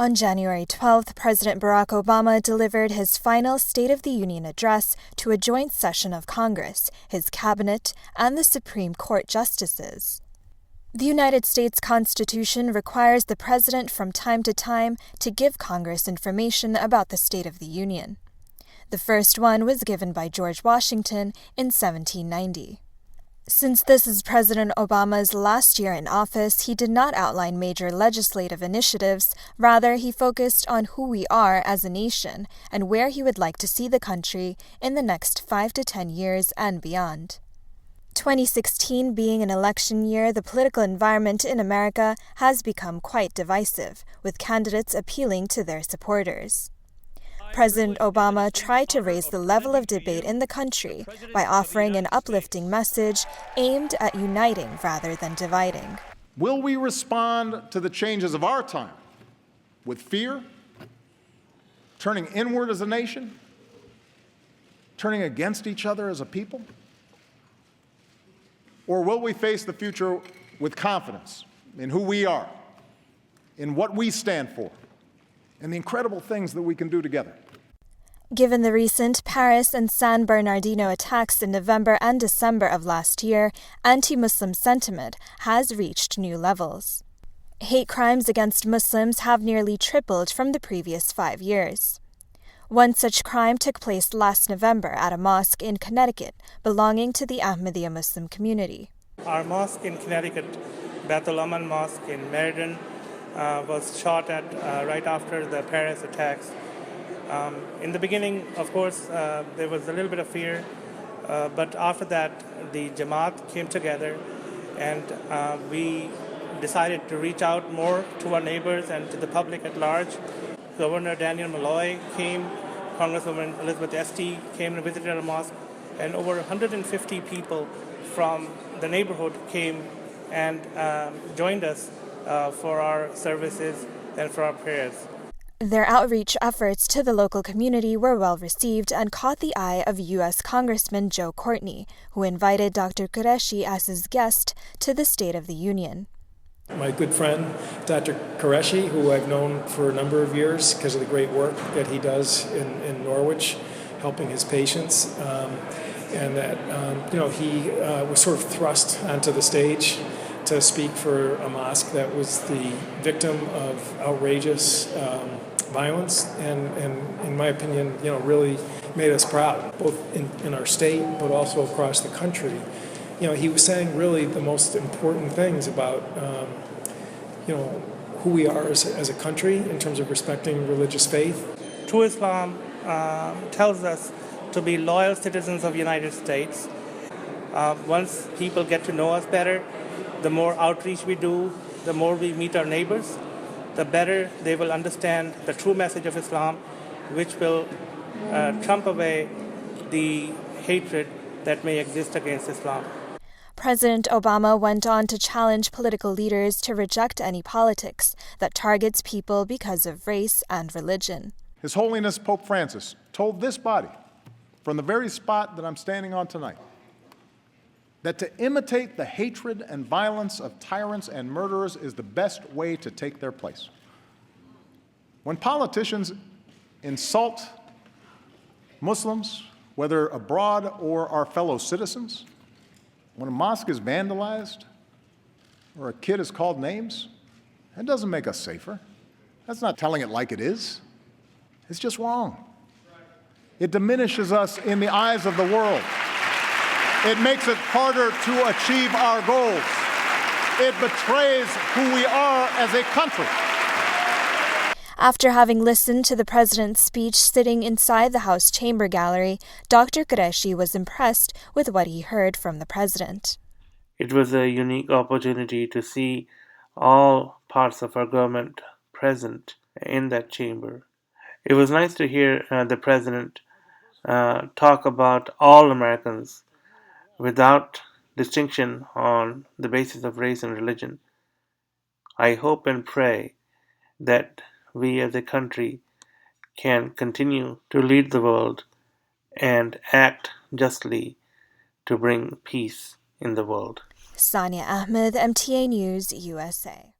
On January 12th, President Barack Obama delivered his final State of the Union address to a joint session of Congress, his cabinet, and the Supreme Court justices. The United States Constitution requires the President from time to time to give Congress information about the State of the Union. The first one was given by George Washington in 1790. Since this is President Obama's last year in office, he did not outline major legislative initiatives. Rather, he focused on who we are as a nation and where he would like to see the country in the next 5 to 10 years and beyond. 2016 being an election year, the political environment in America has become quite divisive, with candidates appealing to their supporters. President Obama tried to raise the level of debate in the country by offering an uplifting message aimed at uniting rather than dividing. Will we respond to the changes of our time with fear, turning inward as a nation, turning against each other as a people? Or will we face the future with confidence in who we are, in what we stand for, and the incredible things that we can do together? Given the recent Paris and San Bernardino attacks in November and December of last year, anti-Muslim sentiment has reached new levels. Hate crimes against Muslims have nearly tripled from the previous 5 years. One such crime took place last November at a mosque in Connecticut belonging to the Ahmadiyya Muslim community. Our mosque in Connecticut, Baitul Aman Mosque in Meriden, was shot at right after the Paris attacks. In the beginning, of course, there was a little bit of fear, but after that, the Jamaat came together and we decided to reach out more to our neighbors and to the public at large. Governor Daniel Malloy came, Congresswoman Elizabeth Esty came and visited our mosque, and over 150 people from the neighborhood came and joined us for our services and for our prayers. Their outreach efforts to the local community were well received and caught the eye of U.S. Congressman Joe Courtney, who invited Dr. Qureshi as his guest to the State of the Union. My good friend, Dr. Qureshi, who I've known for a number of years because of the great work that he does in Norwich, helping his patients, and that he was sort of thrust onto the stage to speak for a mosque that was the victim of outrageous violence, and in my opinion, really made us proud, both in our state but also across the country. He was saying really the most important things about who we are as a country in terms of respecting religious faith. True Islam tells us to be loyal citizens of the United States. Once people get to know us better, the more outreach we do, the more we meet our neighbors, the better they will understand the true message of Islam, which will trump away the hatred that may exist against Islam. President Obama went on to challenge political leaders to reject any politics that targets people because of race and religion. His Holiness Pope Francis told this body, from the very spot that I'm standing on tonight, that to imitate the hatred and violence of tyrants and murderers is the best way to take their place. When politicians insult Muslims, whether abroad or our fellow citizens, when a mosque is vandalized or a kid is called names, that doesn't make us safer. That's not telling it like it is. It's just wrong. It diminishes us in the eyes of the world. It makes it harder to achieve our goals. It betrays who we are as a country. After having listened to the president's speech sitting inside the House Chamber Gallery, Dr. Qureshi was impressed with what he heard from the president. It was a unique opportunity to see all parts of our government present in that chamber. It was nice to hear the president talk about all Americans without distinction on the basis of race and religion. I hope and pray that we as a country can continue to lead the world and act justly to bring peace in the world. Sania Ahmed, MTA News, USA.